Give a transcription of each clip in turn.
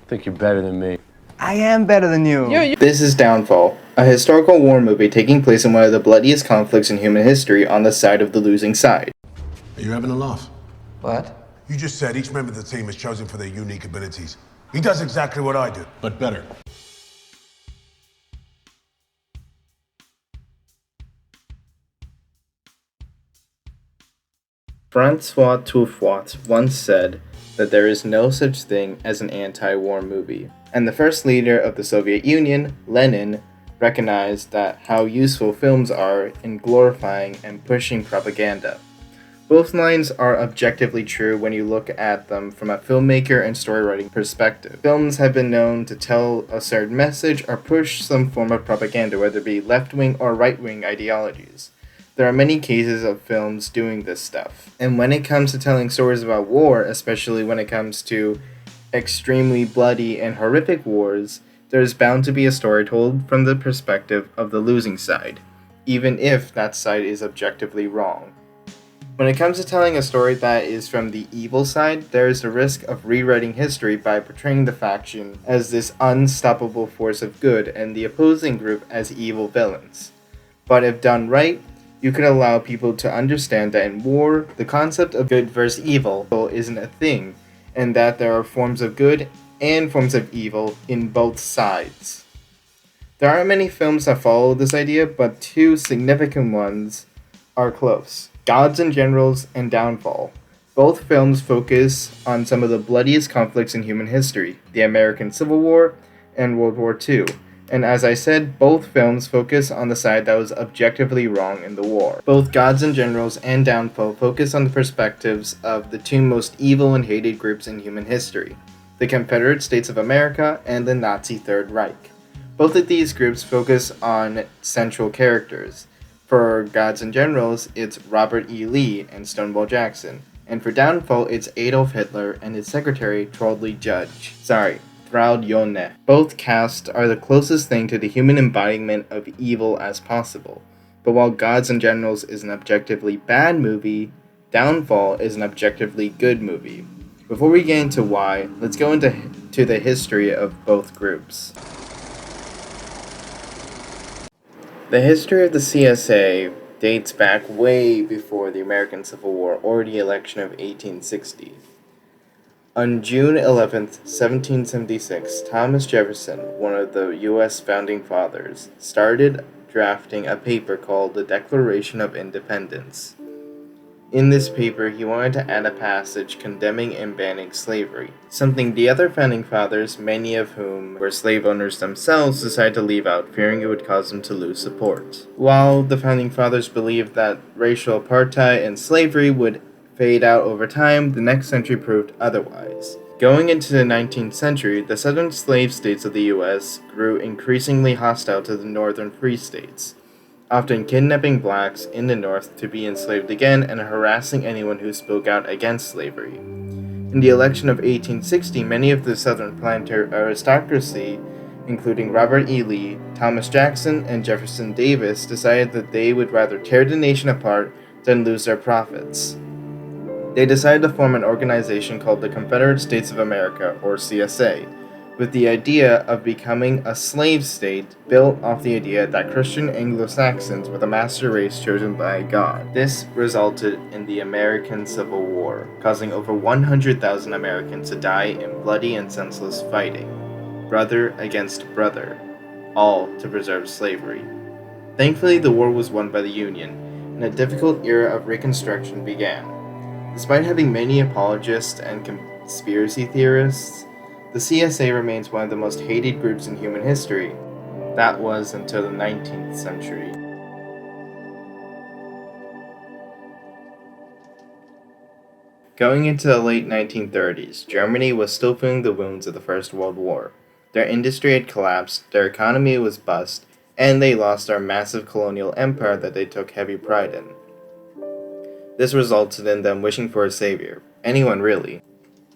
think you're better than me. I am better than you. This is Downfall, a historical war movie taking place in one of the bloodiest conflicts in human history on the side of the losing side. Are you having a laugh? What? You just said each member of the team is chosen for their unique abilities. He does exactly what I do, but better. Francois Truffaut once said that there is no such thing as an anti-war movie, and the first leader of the Soviet Union, Lenin, recognized that how useful films are in glorifying and pushing propaganda. Both lines are objectively true when you look at them from a filmmaker and storywriting perspective. Films have been known to tell a certain message or push some form of propaganda, whether it be left-wing or right-wing ideologies. There are many cases of films doing this stuff. And when it comes to telling stories about war, especially when it comes to extremely bloody and horrific wars, there's bound to be a story told from the perspective of the losing side, even if that side is objectively wrong. When it comes to telling a story that is from the evil side, there is the risk of rewriting history by portraying the faction as this unstoppable force of good and the opposing group as evil villains. But if done right, you could allow people to understand that in war, the concept of good versus evil isn't a thing, and that there are forms of good and forms of evil in both sides. There aren't many films that follow this idea, but two significant ones are close: Gods and Generals and Downfall. Both films focus on some of the bloodiest conflicts in human history, the American Civil War and World War II. And as I said, both films focus on the side that was objectively wrong in the war. Both Gods and Generals and Downfall focus on the perspectives of the two most evil and hated groups in human history, the Confederate States of America and the Nazi Third Reich. Both of these groups focus on central characters. For Gods and Generals, it's Robert E. Lee and Stonewall Jackson. And for Downfall, it's Adolf Hitler and his secretary, Thraud Yone. Both casts are the closest thing to the human embodiment of evil as possible. But while Gods and Generals is an objectively bad movie, Downfall is an objectively good movie. Before we get into why, let's go into the history of both groups. The history of the CSA dates back way before the American Civil War or the election of 1860. On June 11, 1776, Thomas Jefferson, one of the U.S. founding fathers, started drafting a paper called the Declaration of Independence. In this paper, he wanted to add a passage condemning and banning slavery, something the other founding fathers, many of whom were slave owners themselves, decided to leave out, fearing it would cause them to lose support. While the founding fathers believed that racial apartheid and slavery would fade out over time, the next century proved otherwise. Going into the 19th century, the southern slave states of the U.S. grew increasingly hostile to the northern free states, often kidnapping blacks in the North to be enslaved again and harassing anyone who spoke out against slavery. In the election of 1860, many of the Southern planter aristocracy, including Robert E. Lee, Thomas Jackson, and Jefferson Davis, decided that they would rather tear the nation apart than lose their profits. They decided to form an organization called the Confederate States of America, or CSA, with the idea of becoming a slave state built off the idea that Christian Anglo-Saxons were the master race chosen by God. This resulted in the American Civil War, causing over 100,000 Americans to die in bloody and senseless fighting, brother against brother, all to preserve slavery. Thankfully, the war was won by the Union, and a difficult era of Reconstruction began. Despite having many apologists and conspiracy theorists, the CSA remains one of the most hated groups in human history. That was until the 19th century. Going into the late 1930s, Germany was still feeling the wounds of the First World War. Their industry had collapsed, their economy was bust, and they lost their massive colonial empire that they took heavy pride in. This resulted in them wishing for a savior, anyone really.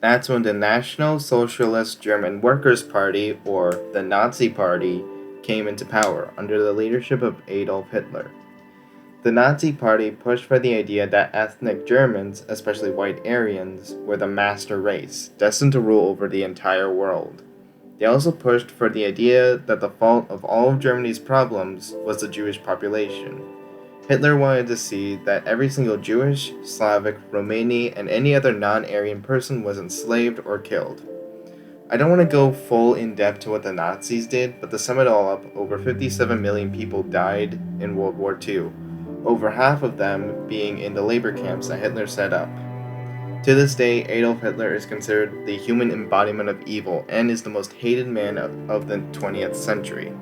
That's when the National Socialist German Workers' Party, or the Nazi Party, came into power under the leadership of Adolf Hitler. The Nazi Party pushed for the idea that ethnic Germans, especially white Aryans, were the master race, destined to rule over the entire world. They also pushed for the idea that the fault of all of Germany's problems was the Jewish population. Hitler wanted to see that every single Jewish, Slavic, Romani, and any other non-Aryan person was enslaved or killed. I don't want to go full in depth to what the Nazis did, but to sum it all up, over 57 million people died in World War II, over half of them being in the labor camps that Hitler set up. To this day, Adolf Hitler is considered the human embodiment of evil and is the most hated man of the 20th century.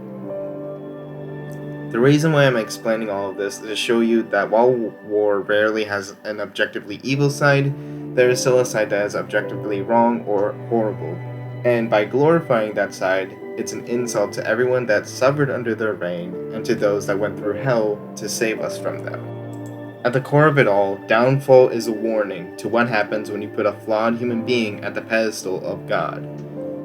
The reason why I'm explaining all of this is to show you that while war rarely has an objectively evil side, there is still a side that is objectively wrong or horrible. And by glorifying that side, it's an insult to everyone that suffered under their reign and to those that went through hell to save us from them. At the core of it all, downfall is a warning to what happens when you put a flawed human being at the pedestal of God.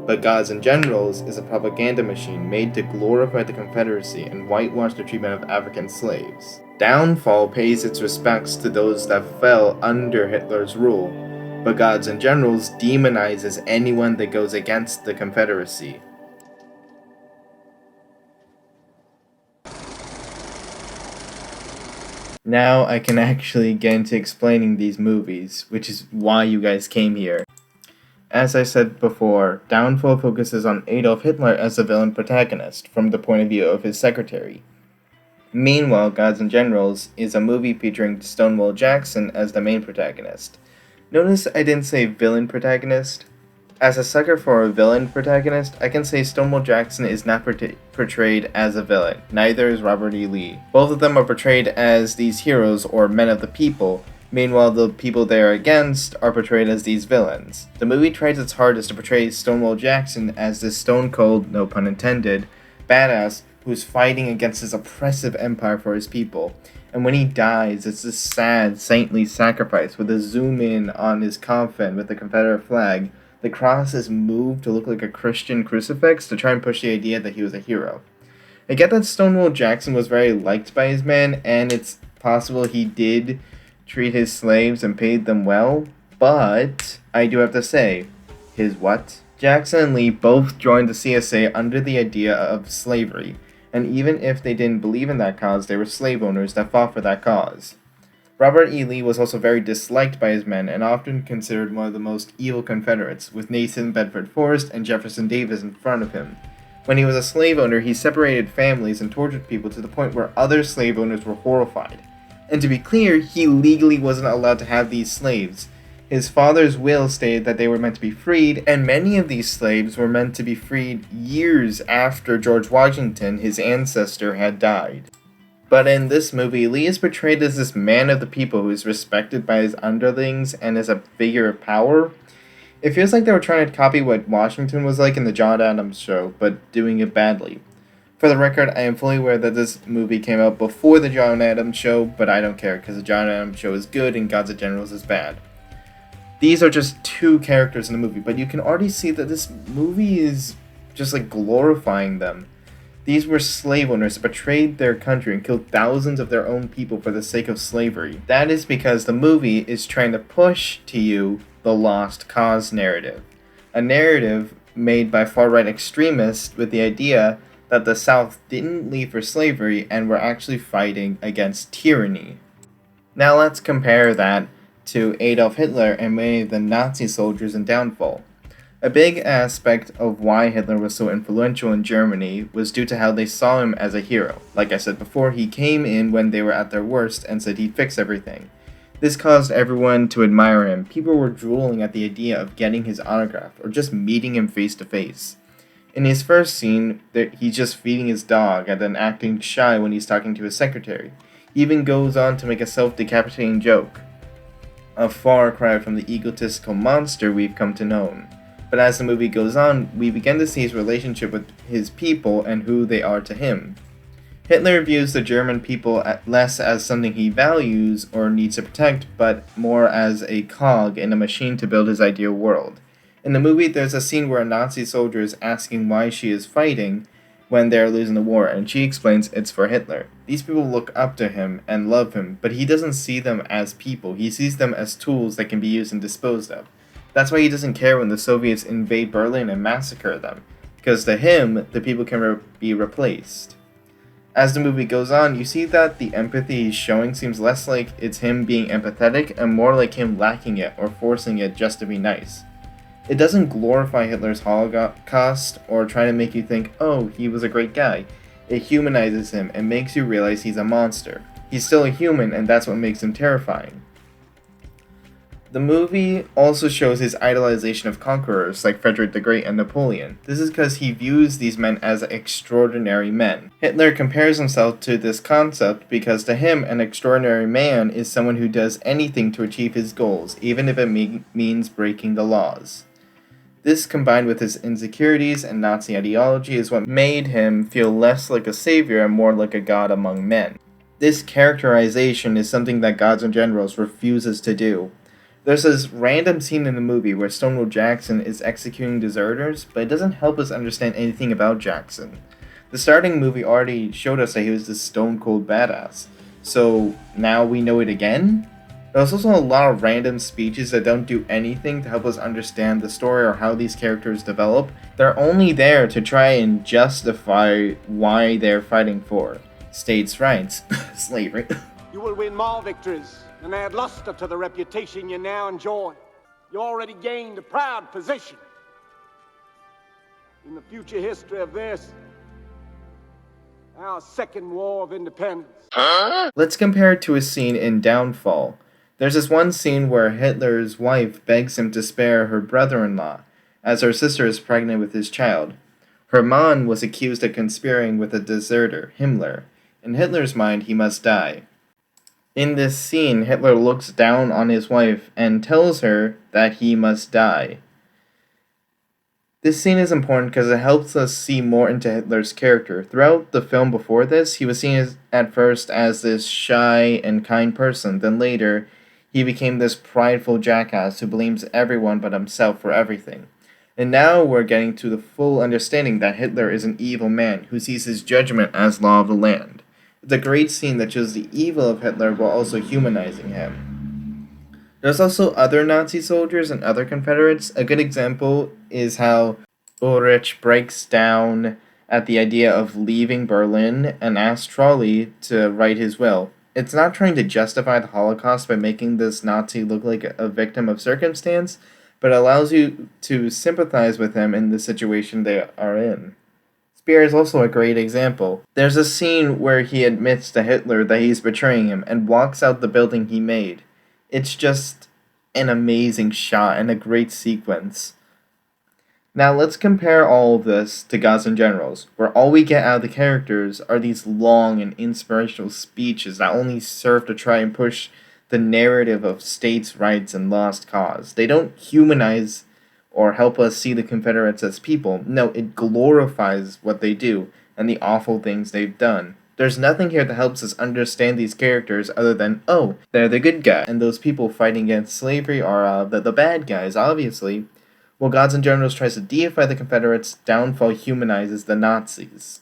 But Gods and Generals is a propaganda machine made to glorify the Confederacy and whitewash the treatment of African slaves. Downfall pays its respects to those that fell under Hitler's rule, but Gods and Generals demonizes anyone that goes against the Confederacy. Now I can actually get into explaining these movies, which is why you guys came here. As I said before, Downfall focuses on Adolf Hitler as the villain protagonist, from the point of view of his secretary. Meanwhile, Gods and Generals is a movie featuring Stonewall Jackson as the main protagonist. Notice I didn't say villain protagonist. As a sucker for a villain protagonist, I can say Stonewall Jackson is not portrayed as a villain, neither is Robert E. Lee. Both of them are portrayed as these heroes or men of the people. Meanwhile, the people they are against are portrayed as these villains. The movie tries its hardest to portray Stonewall Jackson as this stone-cold, no pun intended, badass who's fighting against this oppressive empire for his people. And when he dies, it's this sad, saintly sacrifice with a zoom in on his coffin with the Confederate flag. The cross is moved to look like a Christian crucifix to try and push the idea that he was a hero. I get that Stonewall Jackson was very liked by his men, and it's possible he did treat his slaves and paid them well, but I do have to say, his what? Jackson and Lee both joined the CSA under the idea of slavery, and even if they didn't believe in that cause, they were slave owners that fought for that cause. Robert E. Lee was also very disliked by his men and often considered one of the most evil Confederates, with Nathan Bedford Forrest and Jefferson Davis in front of him. When he was a slave owner, he separated families and tortured people to the point where other slave owners were horrified. And to be clear, he legally wasn't allowed to have these slaves. His father's will stated that they were meant to be freed, and many of these slaves were meant to be freed years after George Washington, his ancestor, had died. But in this movie, Lee is portrayed as this man of the people who is respected by his underlings and as a figure of power. It feels like they were trying to copy what Washington was like in the John Adams show, but doing it badly. For the record, I am fully aware that this movie came out before the John Adams show, but I don't care because the John Adams show is good and Gods and Generals is bad. These are just two characters in the movie, but you can already see that this movie is just like glorifying them. These were slave owners that betrayed their country and killed thousands of their own people for the sake of slavery. That is because the movie is trying to push to you the lost cause narrative. A narrative made by far-right extremists with the idea that the South didn't leave for slavery and were actually fighting against tyranny. Now let's compare that to Adolf Hitler and many of the Nazi soldiers in Downfall. A big aspect of why Hitler was so influential in Germany was due to how they saw him as a hero. Like I said before, he came in when they were at their worst and said he'd fix everything. This caused everyone to admire him. People were drooling at the idea of getting his autograph or just meeting him face to face. In his first scene, he's just feeding his dog and then acting shy when he's talking to his secretary. He even goes on to make a self-decapitating joke. A far cry from the egotistical monster we've come to know. But as the movie goes on, we begin to see his relationship with his people and who they are to him. Hitler views the German people less as something he values or needs to protect, but more as a cog in a machine to build his ideal world. In the movie, there's a scene where a Nazi soldier is asking why she is fighting when they're losing the war, and she explains it's for Hitler. These people look up to him and love him, but he doesn't see them as people. He sees them as tools that can be used and disposed of. That's why he doesn't care when the Soviets invade Berlin and massacre them, because to him, the people can be replaced. As the movie goes on, you see that the empathy he's showing seems less like it's him being empathetic and more like him lacking it or forcing it just to be nice. It doesn't glorify Hitler's Holocaust or try to make you think, oh, he was a great guy. It humanizes him and makes you realize he's a monster. He's still a human, and that's what makes him terrifying. The movie also shows his idolization of conquerors like Frederick the Great and Napoleon. This is because he views these men as extraordinary men. Hitler compares himself to this concept because to him, an extraordinary man is someone who does anything to achieve his goals, even if it means breaking the laws. This, combined with his insecurities and Nazi ideology, is what made him feel less like a savior and more like a god among men. This characterization is something that Gods and Generals refuses to do. There's this random scene in the movie where Stonewall Jackson is executing deserters, but it doesn't help us understand anything about Jackson. The starting movie already showed us that he was this stone-cold badass, so now we know it again? There's also a lot of random speeches that don't do anything to help us understand the story or how these characters develop. They're only there to try and justify why they're fighting for states' rights, slavery. You will win more victories and add luster to the reputation you now enjoy. You already gained a proud position in the future history of this, our second war of independence. Let's compare it to a scene in Downfall. There's this one scene where Hitler's wife begs him to spare her brother-in-law, as her sister is pregnant with his child. Her man was accused of conspiring with a deserter, Himmler. In Hitler's mind, he must die. In this scene, Hitler looks down on his wife and tells her that he must die. This scene is important because it helps us see more into Hitler's character. Throughout the film before this, he was seen at first as this shy and kind person. Then later, he became this prideful jackass who blames everyone but himself for everything. And now we're getting to the full understanding that Hitler is an evil man who sees his judgment as law of the land. It's a great scene that shows the evil of Hitler while also humanizing him. There's also other Nazi soldiers and other Confederates. A good example is how Ulrich breaks down at the idea of leaving Berlin and asks Trolley to write his will. It's not trying to justify the Holocaust by making this Nazi look like a victim of circumstance, but allows you to sympathize with him in the situation they are in. Speer is also a great example. There's a scene where he admits to Hitler that he's betraying him and walks out the building he made. It's just an amazing shot and a great sequence. Now let's compare all of this to Gods and Generals, where all we get out of the characters are these long and inspirational speeches that only serve to try and push the narrative of states' rights and lost cause. They don't humanize or help us see the Confederates as people. No, it glorifies what they do and the awful things they've done. There's nothing here that helps us understand these characters other than, oh, they're the good guy, and those people fighting against slavery are the bad guys, obviously. While Gods and Generals tries to deify the Confederates, Downfall humanizes the Nazis.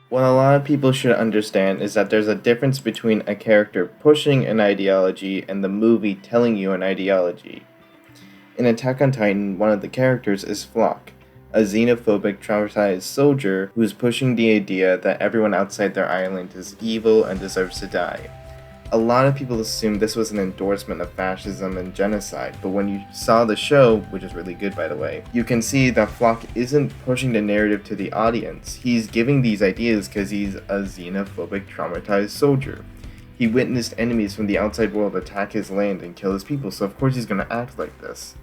What a lot of people should understand is that there's a difference between a character pushing an ideology and the movie telling you an ideology. In Attack on Titan, one of the characters is Flock, a xenophobic, traumatized soldier who's pushing the idea that everyone outside their island is evil and deserves to die. A lot of people assume this was an endorsement of fascism and genocide, but when you saw the show, which is really good by the way, you can see that Flock isn't pushing the narrative to the audience. He's giving these ideas because he's a xenophobic, traumatized soldier. He witnessed enemies from the outside world attack his land and kill his people, so of course he's going to act like this.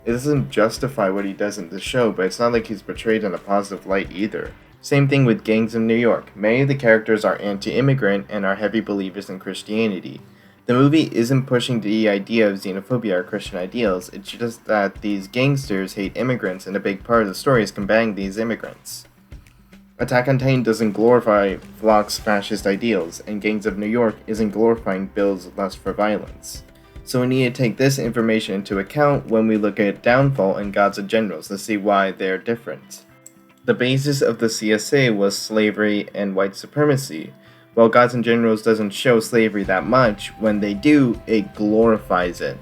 It doesn't justify what he does in the show, but it's not like he's portrayed in a positive light either. Same thing with Gangs of New York. Many of the characters are anti-immigrant and are heavy believers in Christianity. The movie isn't pushing the idea of xenophobia or Christian ideals, it's just that these gangsters hate immigrants and a big part of the story is combating these immigrants. Attack on Titan doesn't glorify Flock's fascist ideals, and Gangs of New York isn't glorifying Bill's lust for violence. So we need to take this information into account when we look at Downfall and Gods and Generals to see why they're different. The basis of the CSA was slavery and white supremacy. While Gods and Generals doesn't show slavery that much, when they do, it glorifies it.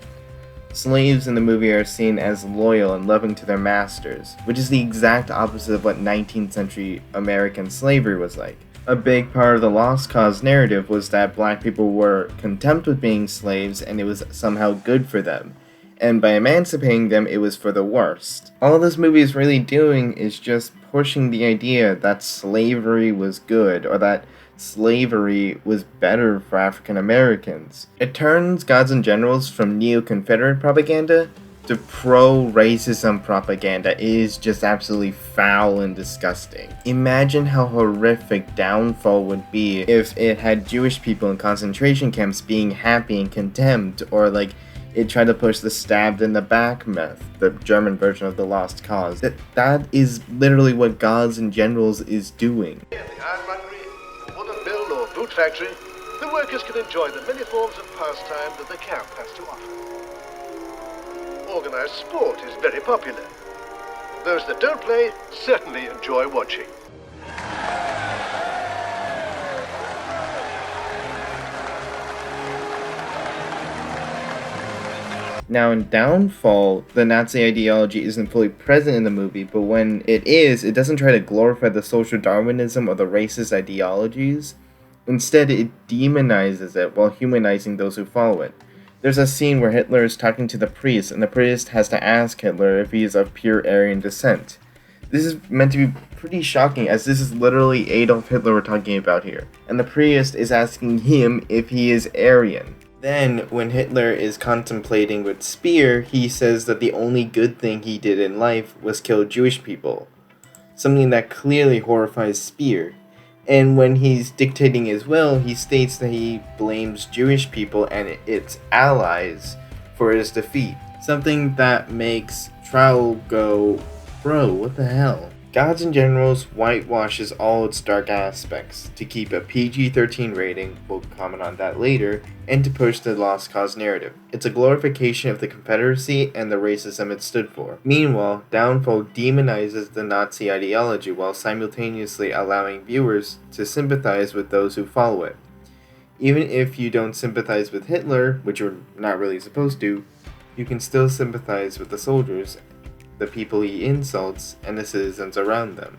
Slaves in the movie are seen as loyal and loving to their masters, which is the exact opposite of what 19th century American slavery was like. A big part of the Lost Cause narrative was that black people were content with being slaves and it was somehow good for them. And by emancipating them, it was for the worst. All this movie is really doing is just pushing the idea that slavery was good, or that slavery was better for African Americans. It turns Gods and Generals from neo-Confederate propaganda to pro-racism propaganda. It is just absolutely foul and disgusting. Imagine how horrific Downfall would be if it had Jewish people in concentration camps being happy and content, or like it tried to push the stabbed in the back myth, the German version of the Lost Cause. That is literally what Gods and Generals is doing. In the ironmongery, wooden mill or boot factory, the workers can enjoy the many forms of pastime that the camp has to offer. Organized sport is very popular. Those that don't play certainly enjoy watching. Now in Downfall, the Nazi ideology isn't fully present in the movie, but when it is, it doesn't try to glorify the social Darwinism or the racist ideologies. Instead, it demonizes it while humanizing those who follow it. There's a scene where Hitler is talking to the priest, and the priest has to ask Hitler if he is of pure Aryan descent. This is meant to be pretty shocking, as this is literally Adolf Hitler we're talking about here, and the priest is asking him if he is Aryan. Then, when Hitler is contemplating with Speer, he says that the only good thing he did in life was kill Jewish people, something that clearly horrifies Speer. And when he's dictating his will, he states that he blames Jewish people and its allies for his defeat, something that makes Trowell go, bro, what the hell? Gods and Generals whitewashes all its dark aspects to keep a PG-13 rating, we'll comment on that later, and to push the Lost Cause narrative. It's a glorification of the Confederacy and the racism it stood for. Meanwhile, Downfall demonizes the Nazi ideology while simultaneously allowing viewers to sympathize with those who follow it. Even if you don't sympathize with Hitler, which you're not really supposed to, you can still sympathize with the soldiers, the people he insults, and the citizens around them.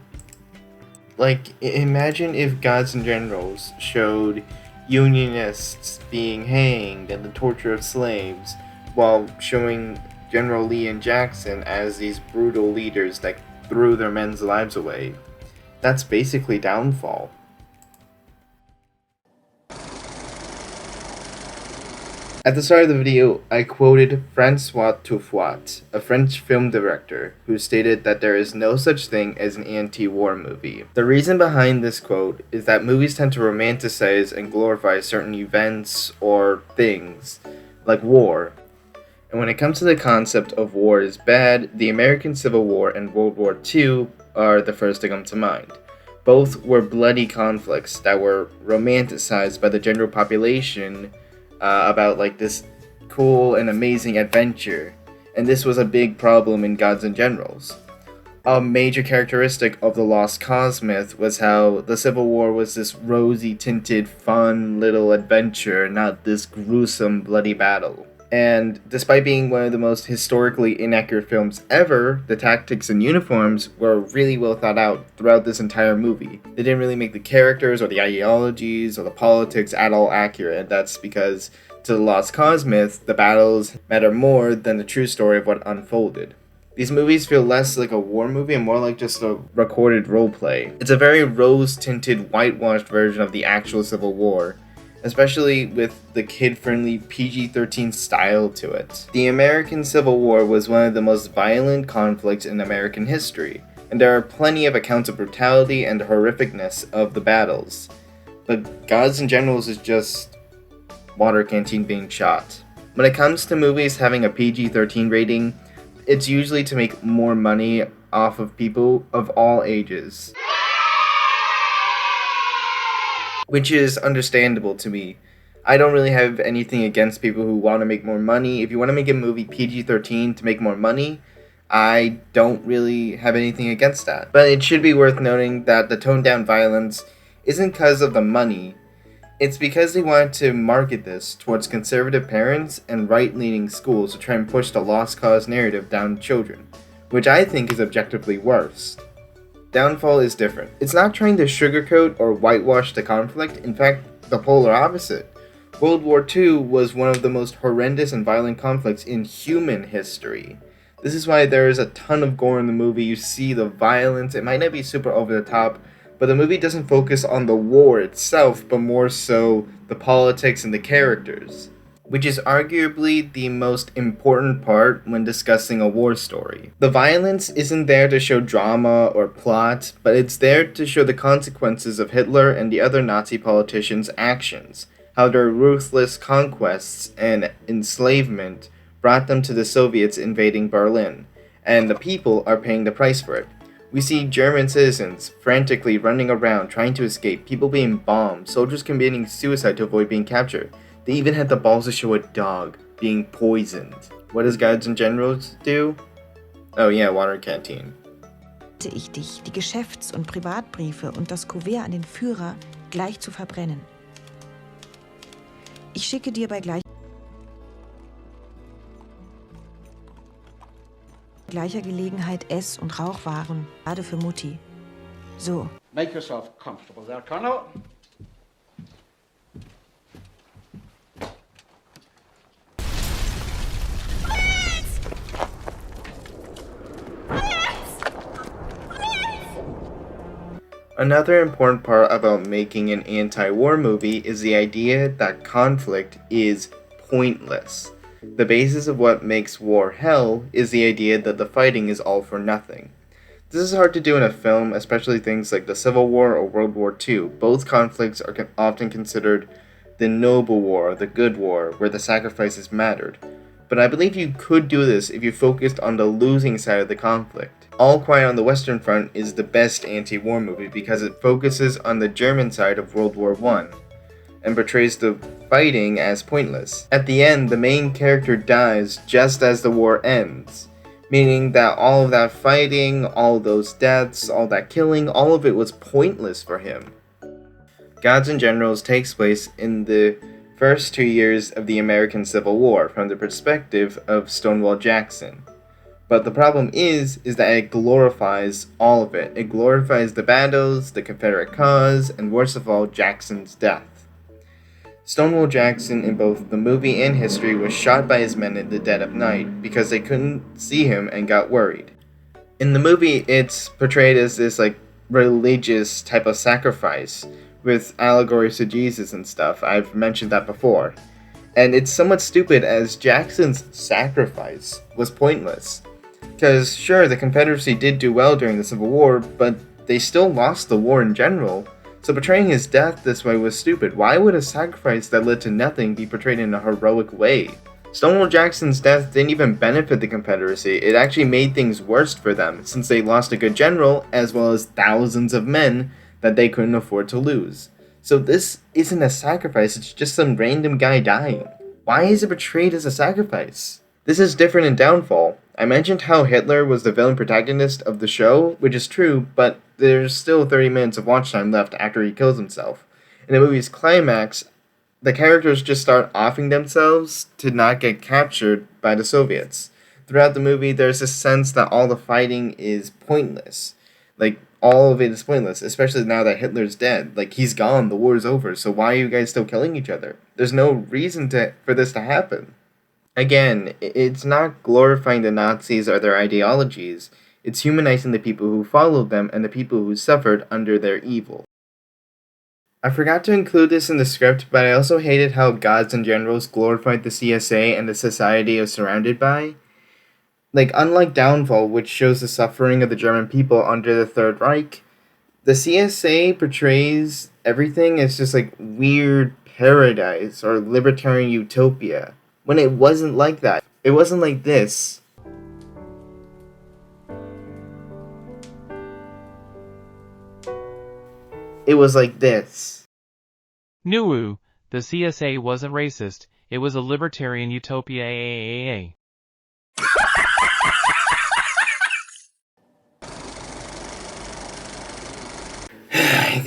Like, imagine if Gods and Generals showed Unionists being hanged and the torture of slaves, while showing General Lee and Jackson as these brutal leaders that threw their men's lives away. That's basically Downfall. At the start of the video, I quoted François Truffaut, a French film director, who stated that there is no such thing as an anti-war movie. The reason behind this quote is that movies tend to romanticize and glorify certain events or things, like war. And when it comes to the concept of war is bad, the American Civil War and World War II are the first to come to mind. Both were bloody conflicts that were romanticized by the general population about like this cool and amazing adventure, and this was a big problem in Gods and Generals. A major characteristic of the Lost Cause myth was how the Civil War was this rosy-tinted, fun little adventure, not this gruesome, bloody battle. And despite being one of the most historically inaccurate films ever, the tactics and uniforms were really well thought out throughout this entire movie. They didn't really make the characters or the ideologies or the politics at all accurate, and that's because to the Lost Cause myth, the battles matter more than the true story of what unfolded. These movies feel less like a war movie and more like just a recorded roleplay. It's a very rose-tinted, whitewashed version of the actual Civil War, especially with the kid-friendly PG-13 style to it. The American Civil War was one of the most violent conflicts in American history, and there are plenty of accounts of brutality and horrificness of the battles. But Gods and Generals is just water canteen being shot. When it comes to movies having a PG-13 rating, it's usually to make more money off of people of all ages, which is understandable to me. I don't really have anything against people who want to make more money. If you want to make a movie PG-13 to make more money, I don't really have anything against that. But it should be worth noting that the toned down violence isn't because of the money. It's because they wanted to market this towards conservative parents and right-leaning schools to try and push the lost cause narrative down to children, which I think is objectively worse. Downfall is different. It's not trying to sugarcoat or whitewash the conflict, in fact, the polar opposite. World War II was one of the most horrendous and violent conflicts in human history. This is why there is a ton of gore in the movie. You see the violence. It might not be super over the top, but the movie doesn't focus on the war itself, but more so the politics and the characters, which is arguably the most important part when discussing a war story. The violence isn't there to show drama or plot, but it's there to show the consequences of Hitler and the other Nazi politicians' actions, how their ruthless conquests and enslavement brought them to the Soviets invading Berlin, and the people are paying the price for it. We see German citizens frantically running around trying to escape, people being bombed, soldiers committing suicide to avoid being captured. They even had the balls to show a dog being poisoned. What does Guides and Generals do? Oh yeah, water canteen. Bitte ich dich, die Geschäfts- und Privatbriefe und das Kuvert an den Führer gleich zu verbrennen. Ich schicke dir bei gleicher Gelegenheit Ess- und Rauchwaren, gerade für Mutti. So. Make yourself comfortable there, Colonel. Another important part about making an anti-war movie is the idea that conflict is pointless. The basis of what makes war hell is the idea that the fighting is all for nothing. This is hard to do in a film, especially things like the Civil War or World War II. Both conflicts are often considered the noble war, the good war, where the sacrifices mattered. But I believe you could do this if you focused on the losing side of the conflict. All Quiet on the Western Front is the best anti-war movie because it focuses on the German side of World War I and portrays the fighting as pointless. At the end, the main character dies just as the war ends, meaning that all of that fighting, all those deaths, all that killing, all of it was pointless for him. Gods and Generals takes place in the first 2 years of the American Civil War from the perspective of Stonewall Jackson. But the problem is that it glorifies all of it. It glorifies the battles, the Confederate cause, and worst of all, Jackson's death. Stonewall Jackson in both the movie and history was shot by his men in the dead of night because they couldn't see him and got worried. In the movie, it's portrayed as this religious type of sacrifice with allegories to Jesus and stuff. I've mentioned that before. And it's somewhat stupid as Jackson's sacrifice was pointless. Because sure, the Confederacy did do well during the Civil War, but they still lost the war in general. So portraying his death this way was stupid. Why would a sacrifice that led to nothing be portrayed in a heroic way? Stonewall Jackson's death didn't even benefit the Confederacy. It actually made things worse for them, since they lost a good general, as well as thousands of men that they couldn't afford to lose. So this isn't a sacrifice, it's just some random guy dying. Why is it portrayed as a sacrifice? This is different in Downfall. I mentioned how Hitler was the villain protagonist of the show, which is true, but there's still 30 minutes of watch time left after he kills himself. In the movie's climax, the characters just start offing themselves to not get captured by the Soviets. Throughout the movie, there's this sense that all the fighting is pointless. All of it is pointless, especially now that Hitler's dead. He's gone, the war's over, so why are you guys still killing each other? There's no reason for this to happen. Again, it's not glorifying the Nazis or their ideologies, it's humanizing the people who followed them and the people who suffered under their evil. I forgot to include this in the script, but I also hated how Gods and Generals glorified the CSA and the society it was surrounded by. Unlike Downfall, which shows the suffering of the German people under the Third Reich, the CSA portrays everything as just weird paradise or libertarian utopia, when it wasn't like that. It wasn't like this. It was like this. Nuwu, the CSA wasn't racist, it was a libertarian utopia.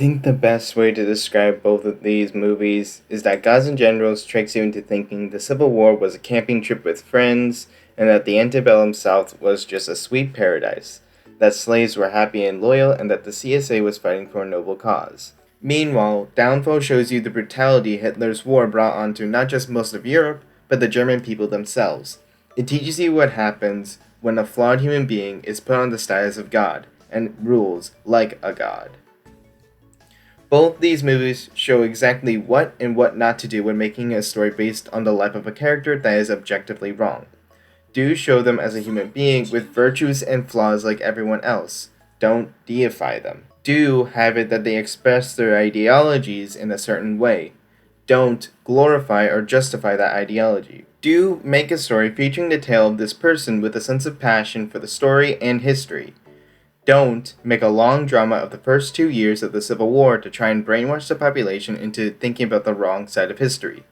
think the best way to describe both of these movies is that Gods and Generals tricks you into thinking the Civil War was a camping trip with friends, and that the antebellum South was just a sweet paradise, that slaves were happy and loyal, and that the CSA was fighting for a noble cause. Meanwhile, Downfall shows you the brutality Hitler's war brought onto not just most of Europe, but the German people themselves. It teaches you what happens when a flawed human being is put on the status of God, and rules like a god. Both these movies show exactly what and what not to do when making a story based on the life of a character that is objectively wrong. Do show them as a human being with virtues and flaws like everyone else. Don't deify them. Do have it that they express their ideologies in a certain way. Don't glorify or justify that ideology. Do make a story featuring the tale of this person with a sense of passion for the story and history. Don't make a long drama of the first 2 years of the Civil War to try and brainwash the population into thinking about the wrong side of history.